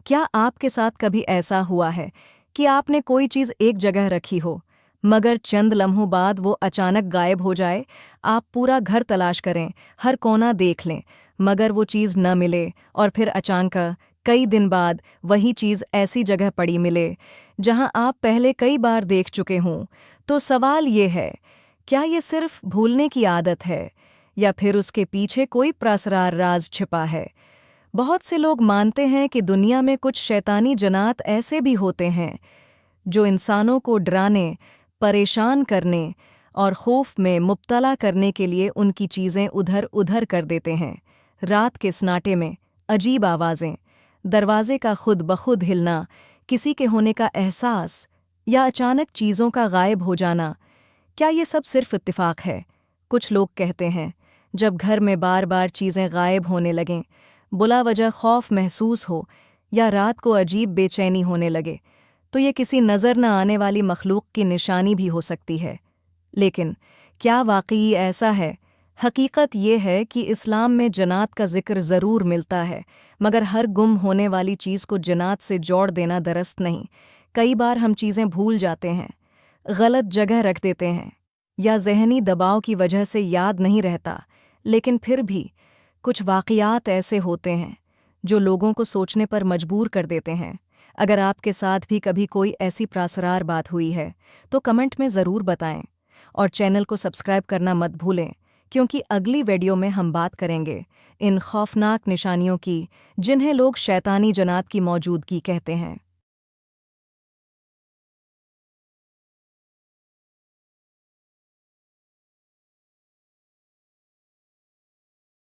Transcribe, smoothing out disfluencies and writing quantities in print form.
کیا آپ کے ساتھ کبھی ایسا ہوا ہے کہ آپ نے کوئی چیز ایک جگہ رکھی ہو مگر چند لمحوں بعد وہ اچانک غائب ہو جائے؟ آپ پورا گھر تلاش کریں، ہر کونا دیکھ لیں، مگر وہ چیز نہ ملے، اور پھر اچانک کئی دن بعد وہی چیز ایسی جگہ پڑی ملے جہاں آپ پہلے کئی بار دیکھ چکے ہوں۔ تو سوال یہ ہے، کیا یہ صرف بھولنے کی عادت ہے یا پھر اس کے پیچھے کوئی پراسرار راز چھپا ہے؟ بہت سے لوگ مانتے ہیں کہ دنیا میں کچھ شیطانی جنات ایسے بھی ہوتے ہیں جو انسانوں کو ڈرانے، پریشان کرنے اور خوف میں مبتلا کرنے کے لیے ان کی چیزیں ادھر ادھر کر دیتے ہیں۔ رات کے سناٹے میں عجیب آوازیں، دروازے کا خود بخود ہلنا، کسی کے ہونے کا احساس یا اچانک چیزوں کا غائب ہو جانا، کیا یہ سب صرف اتفاق ہے؟ کچھ لوگ کہتے ہیں جب گھر میں بار بار چیزیں غائب ہونے لگیں، بلا وجہ خوف محسوس ہو یا رات کو عجیب بے چینی ہونے لگے، تو یہ کسی نظر نہ آنے والی مخلوق کی نشانی بھی ہو سکتی ہے۔ لیکن کیا واقعی ایسا ہے؟ حقیقت یہ ہے کہ اسلام میں جنات کا ذکر ضرور ملتا ہے، مگر ہر گم ہونے والی چیز کو جنات سے جوڑ دینا درست نہیں۔ کئی بار ہم چیزیں بھول جاتے ہیں، غلط جگہ رکھ دیتے ہیں، یا ذہنی دباؤ کی وجہ سے یاد نہیں رہتا، لیکن پھر بھی کچھ واقعات ایسے ہوتے ہیں جو لوگوں کو سوچنے پر مجبور کر دیتے ہیں۔ اگر آپ کے ساتھ بھی کبھی کوئی ایسی پراسرار بات ہوئی ہے تو کمنٹ میں ضرور بتائیں، اور چینل کو سبسکرائب کرنا مت بھولیں، کیونکہ اگلی ویڈیو میں ہم بات کریں گے ان خوفناک نشانیوں کی جنہیں لوگ شیطانی جنات کی موجودگی کہتے ہیں۔